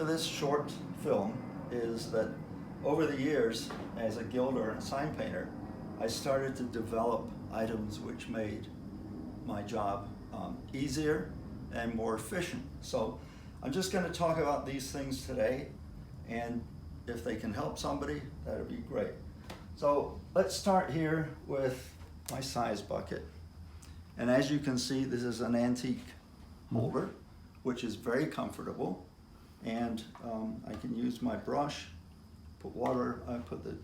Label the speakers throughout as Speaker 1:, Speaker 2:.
Speaker 1: this short film is that over the years, as a gilder and sign painter, I started to develop items which made my job easier and more efficient. So I'm just going to talk about these things today, and if they can help somebody, that would be great. So let's start here with my size bucket. And as you can see, this is an antique holder, which is very comfortable. And I can use my brush, put water, I put the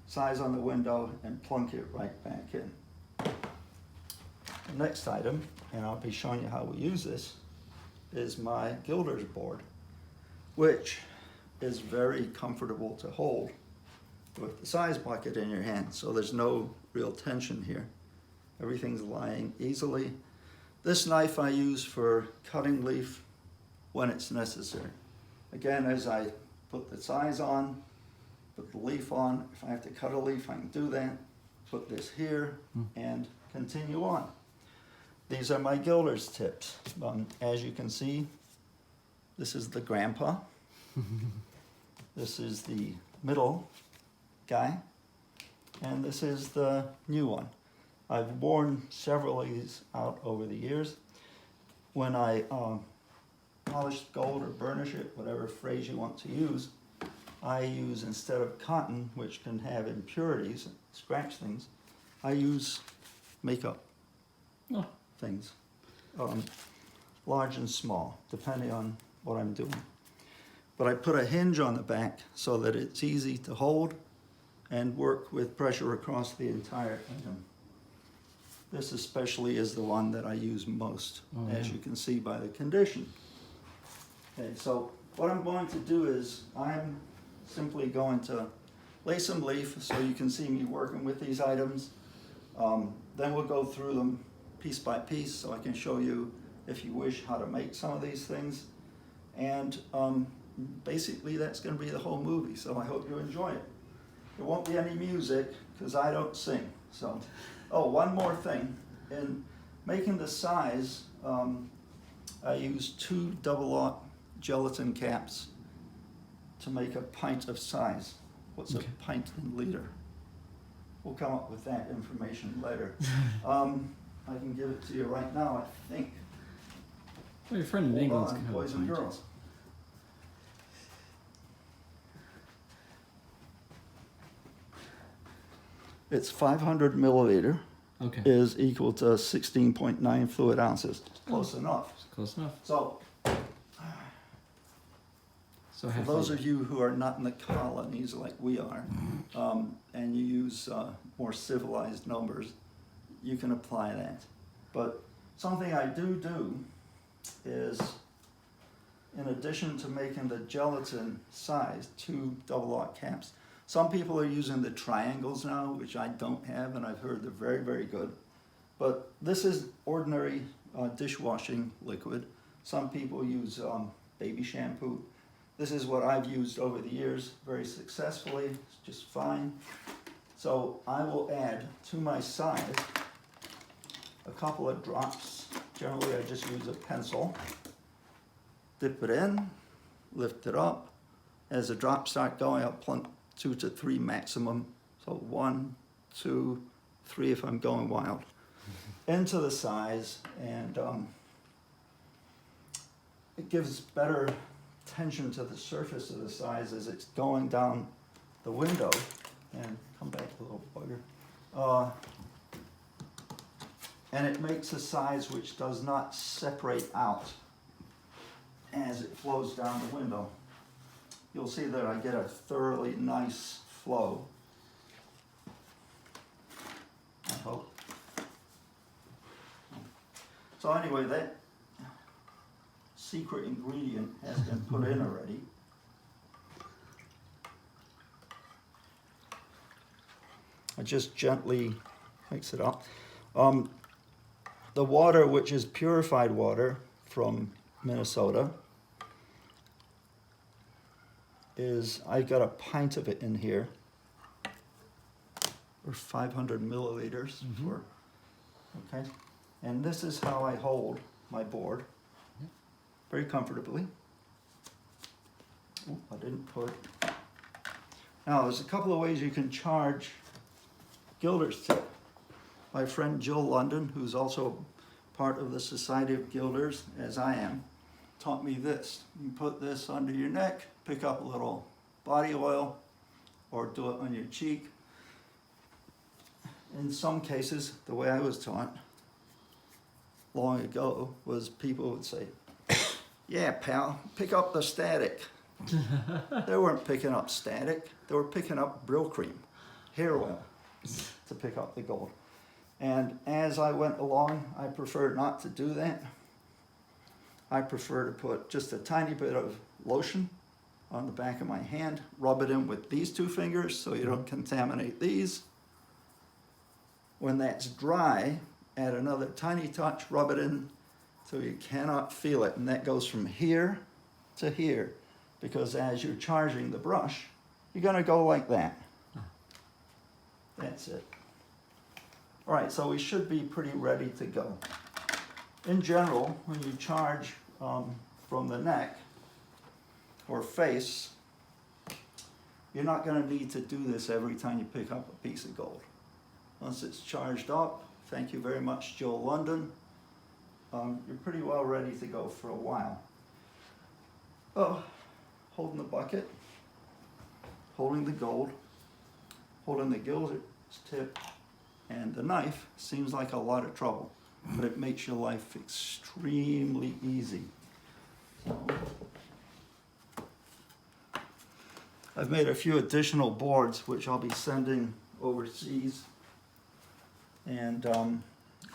Speaker 1: size on the window and plunk it right back in. The next item, and I'll be showing you how we use this, is my gilder's board, which is very comfortable to hold with the size bucket in your hand. So there's no real tension here. Everything's lying easily. This knife I use for cutting leaf when it's necessary. Again, as I put the size on, put the leaf on, if I have to cut a leaf, I can do that. Put this here and continue on. These are my gilder's tips. As you can see, this is the grandpa. This is the middle guy. And this is the new one. I've worn several of these out over the years. When I polish gold or burnish it, whatever phrase you want to use, I use, instead of cotton, which can have impurities, scratch things, I use makeup things, large and small, depending on what I'm doing. But I put a hinge on the back so that it's easy to hold and work with pressure across the entire item. This especially is the one that I use most, as you can see by the condition. Okay, so what I'm going to do is I'm simply going to lay some leaf so you can see me working with these items. Then we'll go through them piece by piece so I can show you, if you wish, how to make some of these things. And basically that's going to be the whole movie, so I hope you enjoy it. There won't be any music because I don't sing. So, oh, one more thing. In making the size, I use 2 double-aught gelatin caps to make a pint of size. What's a pint in liter? We'll come up with that information later. I can give it to you right now, I think.
Speaker 2: Well, your friend in England can have
Speaker 1: boys and girls. It's 500 milliliter. Is equal to 16.9 fluid ounces. Close enough.
Speaker 2: Close enough.
Speaker 1: So for those of you who are not in the colonies like we are, and you use more civilized numbers, you can apply that. But something I do is, in addition to making the gelatin size, 2 double-aught caps, some people are using the triangles now, which I don't have, and I've heard they're very, very good. But this is ordinary dishwashing liquid. Some people use baby shampoo. This is what I've used over the years very successfully. It's just fine. So I will add to my size a couple of drops. Generally, I just use a pencil. Dip it in, lift it up. As the drops start going, I'll plunk 2 to 3 maximum. So 1, 2, 3 if I'm going wild. Into the size, and it gives better tension to the surface of the size as it's going down the window. And come back a little bugger. And it makes a size which does not separate out as it flows down the window. You'll see that I get a thoroughly nice flow. I hope. So anyway, that secret ingredient has been put in already. I just gently mix it up. The water, which is purified water from Minnesota, I've got a pint of it in here, or 500 milliliters for, okay? And this is how I hold my board, very comfortably. didn't put. Now, there's a couple of ways you can charge gilder's tip. My friend Joe London, who's also part of the Society of Gilders, as I am, taught me this. You put this under your neck, pick up a little body oil, or do it on your cheek. In some cases, the way I was taught long ago was people would say, yeah, pal, pick up the static. They weren't picking up static, they were picking up Brill cream, hair oil, to pick up the gold. And as I went along, I preferred not to do that. I prefer to put just a tiny bit of lotion on the back of my hand, rub it in with these two fingers so you don't contaminate these. When that's dry, add another tiny touch, rub it in so you cannot feel it. And that goes from here to here, because as you're charging the brush, you're gonna go like that. That's it. All right, so we should be pretty ready to go. In general, when you charge from the neck or face, you're not gonna need to do this every time you pick up a piece of gold. Once it's charged up, thank you very much, Joe London, you're pretty well ready to go for a while. Oh, holding the bucket, holding the gold, holding the gilder's tip, and the knife seems like a lot of trouble, but it makes your life extremely easy. So, I've made a few additional boards which I'll be sending overseas, and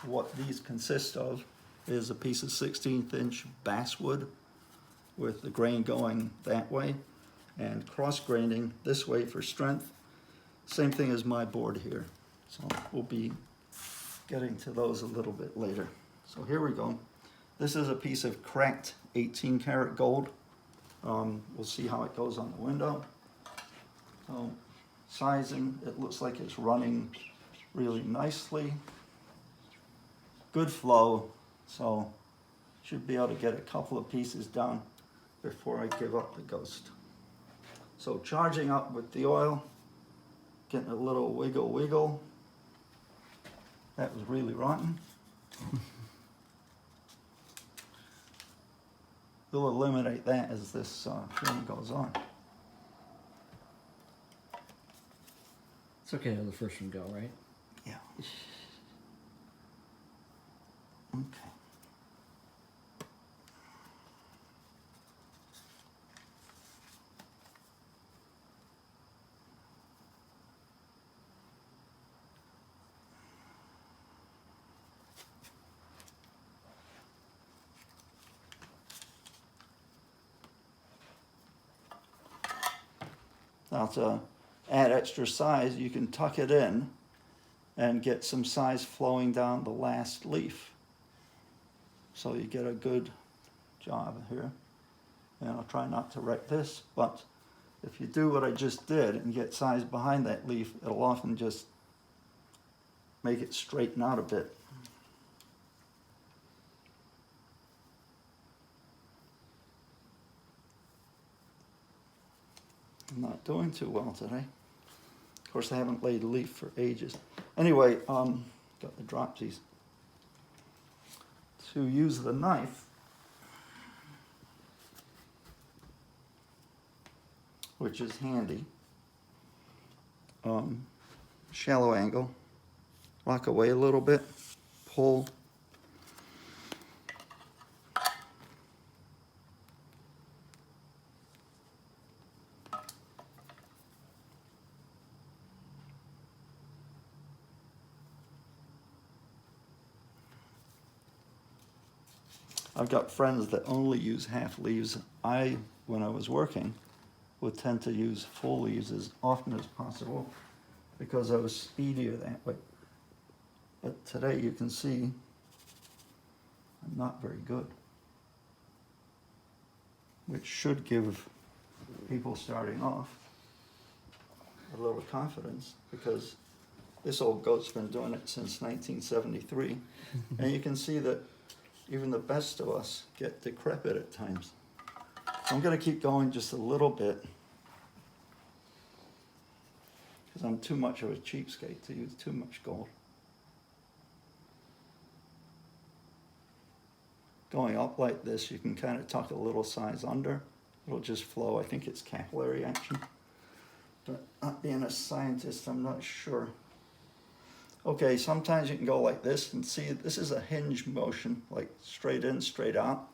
Speaker 1: what these consist of is a piece of 16th inch basswood with the grain going that way and cross graining this way for strength. Same thing as my board here. So we'll be getting to those a little bit later. So here we go. This is a piece of cracked 18 karat gold. We'll see how it goes on the window. So sizing, it looks like it's running really nicely. Good flow, so should be able to get a couple of pieces done before I give up the ghost. So charging up with the oil, getting a little wiggle wiggle. That was really rotten. We'll eliminate that as this film goes on.
Speaker 2: It's okay to let the first one go, right?
Speaker 1: Yeah. Okay. Now to add extra size, you can tuck it in and get some size flowing down the last leaf. So you get a good job here. And I'll try not to wreck this, but if you do what I just did and get size behind that leaf, it'll often just make it straighten out a bit. I'm not doing too well today. Of course, I haven't laid a leaf for ages. Anyway, got the dropsies. To use the knife, which is handy, shallow angle, rock away a little bit, pull, I've got friends that only use half leaves. When I was working, would tend to use full leaves as often as possible because I was speedier that way. But today you can see I'm not very good, which should give people starting off a little confidence, because this old goat's been doing it since 1973. And you can see that even the best of us get decrepit at times. So I'm going to keep going just a little bit because I'm too much of a cheapskate to use too much gold. Going up like this, you can kind of tuck a little size under. It'll just flow. I think it's capillary action. But not being a scientist, I'm not sure. Okay, sometimes you can go like this and see this is a hinge motion, like straight in, straight out.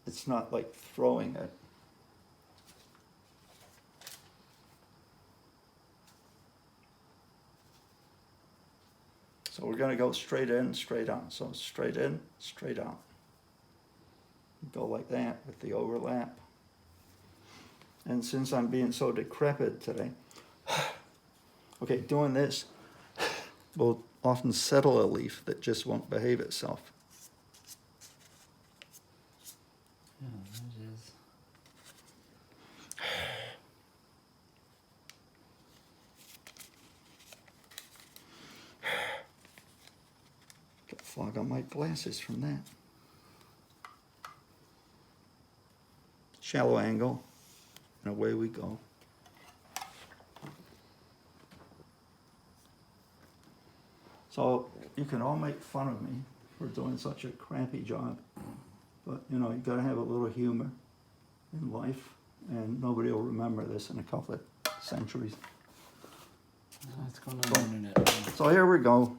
Speaker 1: It's not like throwing it. So we're going to go straight in, straight out. So straight in, straight out. Go like that with the overlap. And since I'm being so decrepit today, okay, doing this will often settle a leaf that just won't behave itself.
Speaker 2: Yeah, that is.
Speaker 1: Got fog on my glasses from that. Shallow angle, and away we go. So you can all make fun of me for doing such a crappy job, but you know, you gotta have a little humor in life, and nobody will remember this in a couple of centuries.
Speaker 2: What's going on the internet?
Speaker 1: So here we go.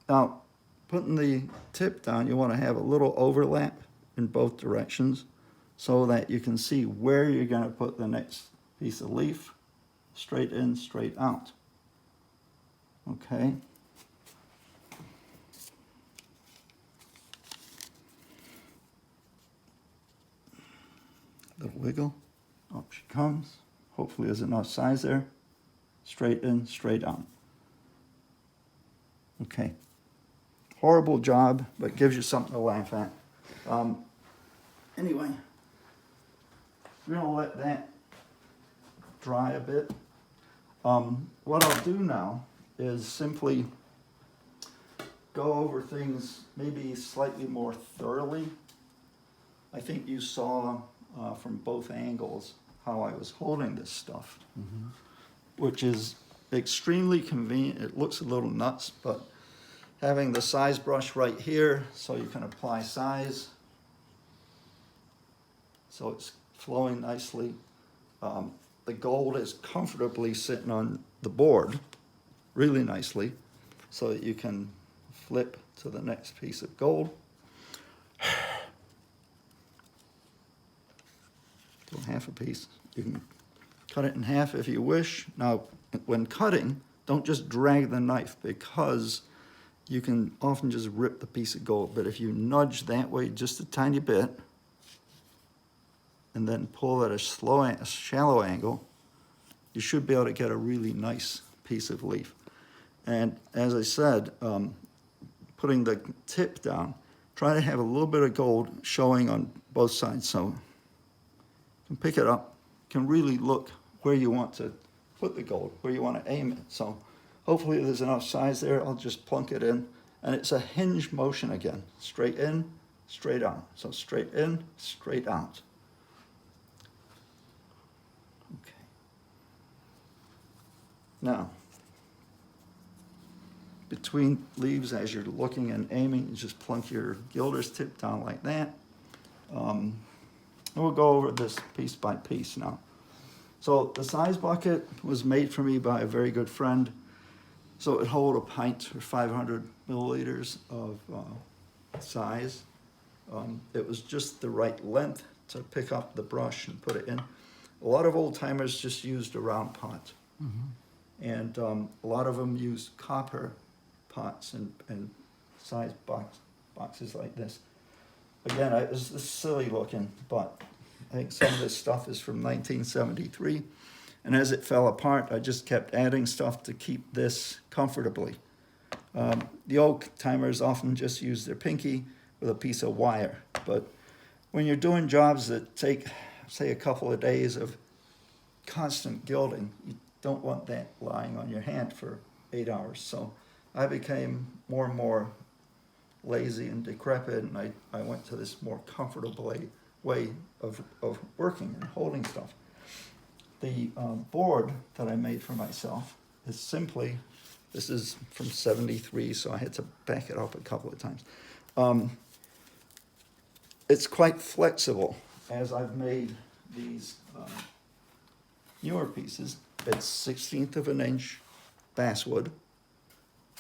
Speaker 1: Now, putting the tip down, you want to have a little overlap in both directions so that you can see where you're going to put the next piece of leaf, straight in, straight out. Okay. Little wiggle. Up she comes. Hopefully there's enough size there. Straight in, straight out. Okay. Horrible job, but gives you something to laugh at. Anyway, we're going to let that dry a bit. What I'll do now is simply go over things maybe slightly more thoroughly. I think you saw from both angles how I was holding this stuff, which is extremely convenient. It looks a little nuts, but having the size brush right here so you can apply size. So it's flowing nicely. The gold is comfortably sitting on the board really nicely so that you can flip to the next piece of gold. So half a piece. You can cut it in half if you wish. Now, when cutting, don't just drag the knife because you can often just rip the piece of gold. But if you nudge that way just a tiny bit and then pull at a shallow angle, you should be able to get a really nice piece of leaf. And as I said, putting the tip down, try to have a little bit of gold showing on both sides. So you can pick it up, can really look where you want to put the gold, where you want to aim it. So hopefully there's enough size there. I'll just plunk it in. And it's a hinge motion again. Straight in, straight out. So straight in, straight out. Okay. Now, between leaves as you're looking and aiming, you just plunk your gilder's tip down like that. And we'll go over this piece by piece now. So the size bucket was made for me by a very good friend. So it would hold a pint or 500 milliliters of size. It was just the right length to pick up the brush and put it in. A lot of old timers just used a round pot. And a lot of them used copper pots and size boxes like this. Again, this is silly looking, but I think some of this stuff is from 1973. And as it fell apart, I just kept adding stuff to keep this comfortably. The old timers often just use their pinky with a piece of wire. But when you're doing jobs that take, say, a couple of days of constant gilding, you don't want that lying on your hand for 8 hours. So I became more and more lazy and decrepit, and I went to this more comfortable way of working and holding stuff. the board that I made for myself is simply, this is from '73, so I had to back it up a couple of times. It's quite flexible as I've made these newer pieces. It's 1/16 of an inch basswood.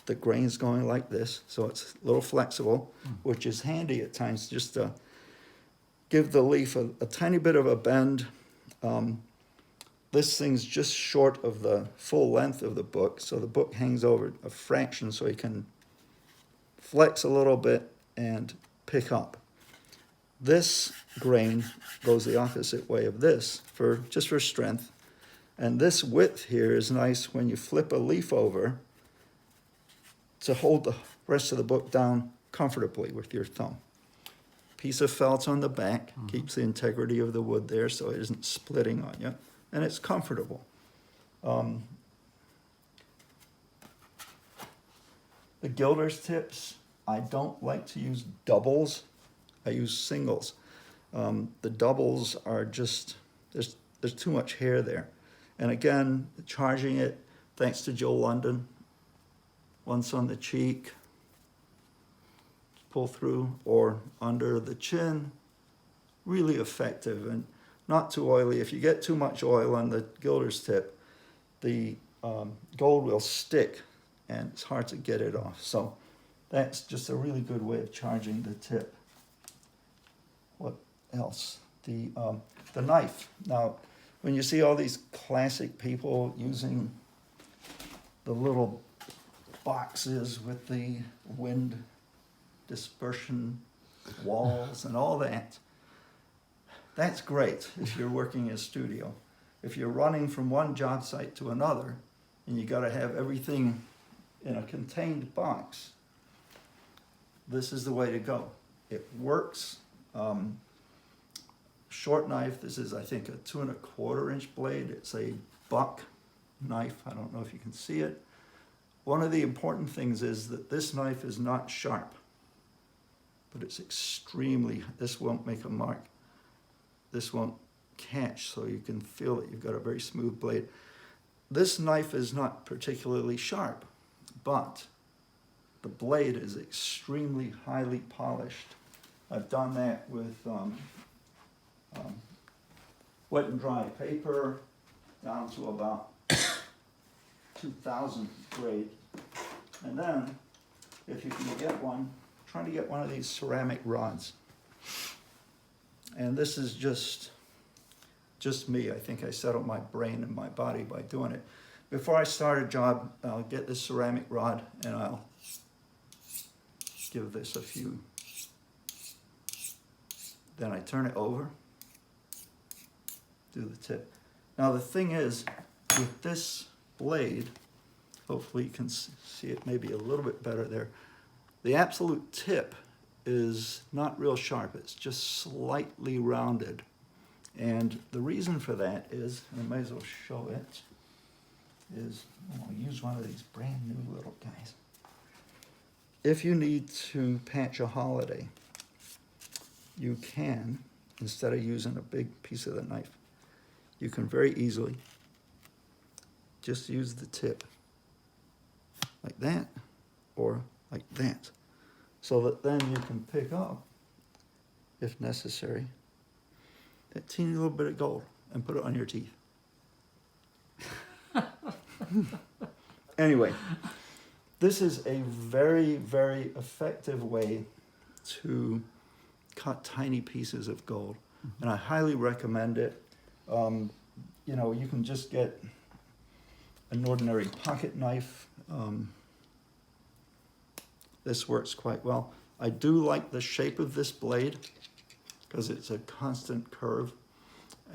Speaker 1: The grain's going like this, so it's a little flexible, which is handy at times just to give the leaf a tiny bit of a bend. This thing's just short of the full length of the book, so the book hangs over a fraction so you can flex a little bit and pick up. This grain goes the opposite way of this, just for strength. And this width here is nice when you flip a leaf over to hold the rest of the book down comfortably with your thumb. Piece of felt on the back keeps the integrity of the wood there so it isn't splitting on you, and it's comfortable. The gilder's tips, I don't like to use doubles. I use singles. The doubles are just, there's too much hair there. And again, charging it, thanks to Joe London, once on the cheek, pull through, or under the chin, really effective and not too oily. If you get too much oil on the gilder's tip, the gold will stick and it's hard to get it off. So that's just a really good way of charging the tip. What else? The knife. Now, when you see all these classic people using the little boxes with the wind dispersion walls and all that, that's great if you're working in a studio. If you're running from one job site to another and you got to have everything in a contained box, this is the way to go. It works. Short knife, this is I think a 2 1/4 inch blade. It's a buck knife. I don't know if you can see it. One of the important things is that this knife is not sharp, but it's extremely, this won't make a mark. This won't catch, so you can feel that you've got a very smooth blade. This knife is not particularly sharp, but the blade is extremely highly polished. I've done that with wet and dry paper down to about 2000 grade. And then, if you can get one, try to get one of these ceramic rods. And this is just me. I think I settled my brain and my body by doing it. Before I start a job, I'll get this ceramic rod and I'll give this a few. Then I turn it over, do the tip. Now the thing is, with this blade, hopefully you can see it maybe a little bit better there, the absolute tip is not real sharp, it's just slightly rounded. And the reason for that is, and I might as well show it, is I'll use one of these brand new little guys. If you need to patch a holiday, you can, instead of using a big piece of the knife, you can very easily just use the tip like that or like that, so that then you can pick up, if necessary, that teeny little bit of gold and put it on your teeth. Anyway, this is a very, very effective way to cut tiny pieces of gold, and I highly recommend it. You know, you can just get an ordinary pocket knife. This works quite well. I do like the shape of this blade because it's a constant curve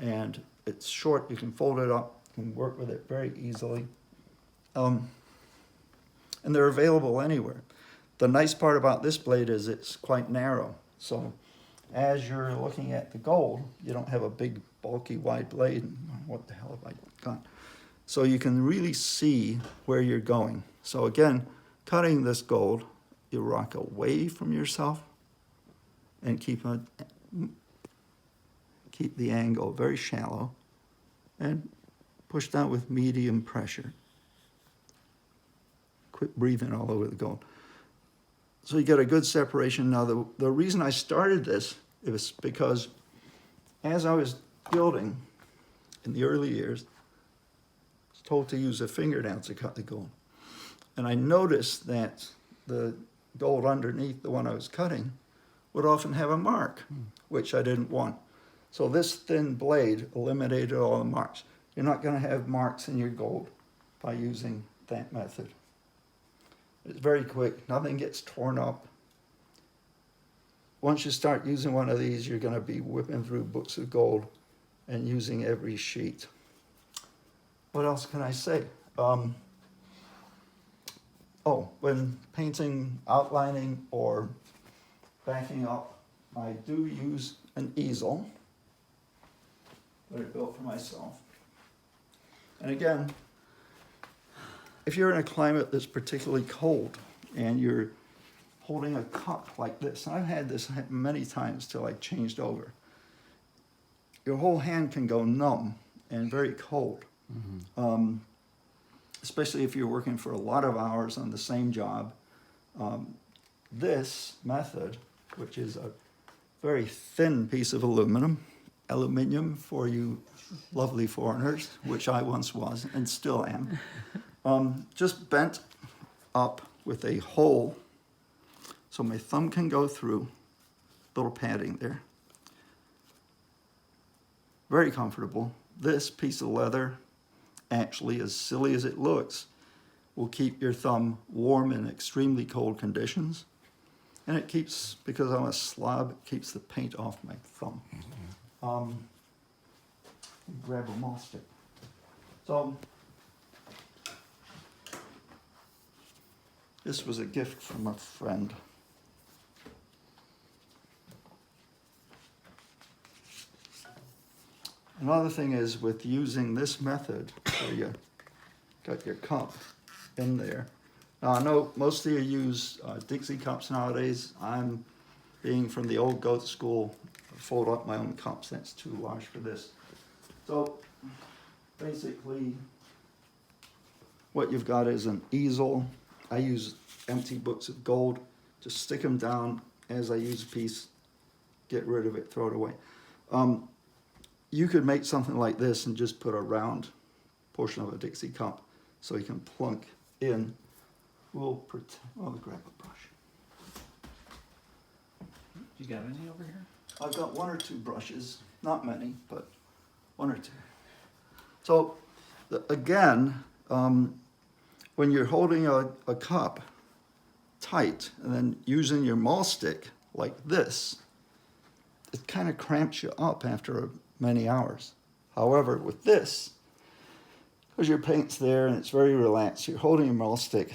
Speaker 1: and it's short. You can fold it up and work with it very easily. And they're available anywhere. The nice part about this blade is it's quite narrow. So as you're looking at the gold, you don't have a big, bulky, wide blade. What the hell have I got? So you can really see where you're going. So again, cutting this gold, you rock away from yourself and keep the angle very shallow and push down with medium pressure. Quit breathing all over the gold. So you get a good separation. Now, the reason I started this is because as I was gilding in the early years, I was told to use a fingernail to cut the gold. And I noticed that the gold underneath the one I was cutting would often have a mark, which I didn't want. So this thin blade eliminated all the marks. You're not going to have marks in your gold by using that method. It's very quick, nothing gets torn up. Once you start using one of these, you're going to be whipping through books of gold and using every sheet. What else can I say? When painting, outlining, or backing up, I do use an easel that I built for myself. And again, if you're in a climate that's particularly cold and you're holding a cup like this, and I've had this happen many times till I changed over, your whole hand can go numb and very cold. Mm-hmm. Especially if you're working for a lot of hours on the same job. This method, which is a very thin piece of aluminium for you lovely foreigners, which I once was and still am, just bent up with a hole so my thumb can go through, little padding there. Very comfortable. This piece of leather, actually, as silly as it looks, will keep your thumb warm in extremely cold conditions. And it keeps, because I'm a slob, it keeps the paint off my thumb. Grab a mall stick. So, this was a gift from a friend. Another thing is with using this method, where you got your cup in there. Now I know most of you use Dixie cups nowadays. I'm, being from the old goat school, fold up my own cups. That's too large for this. So basically what you've got is an easel. I use empty books of gold. Just stick them down as I use a piece, get rid of it, throw it away. You could make something like this and just put a round portion of a Dixie cup so you can plunk in. We'll grab a brush.
Speaker 2: You got any over here?
Speaker 1: I've got one or two brushes, not many, but one or two. So again, when you're holding a cup tight and then using your maul stick like this, it kind of cramps you up after many hours. However, with this, because your paint's there and it's very relaxed, you're holding your maul stick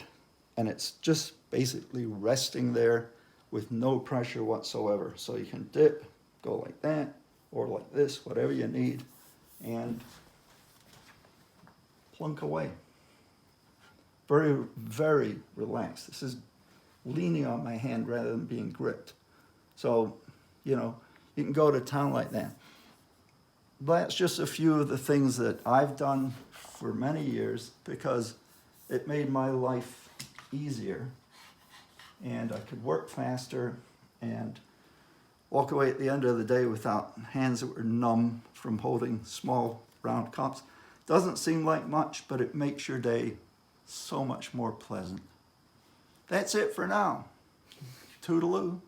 Speaker 1: and it's just basically resting there with no pressure whatsoever. So you can dip, go like that, or like this, whatever you need, and plunk away. Very, very relaxed. This is leaning on my hand rather than being gripped. So, you can go to town like that. That's just a few of the things that I've done for many years because it made my life easier and I could work faster and walk away at the end of the day without hands that were numb from holding small round cups. Doesn't seem like much, but it makes your day so much more pleasant. That's it for now. Toodaloo.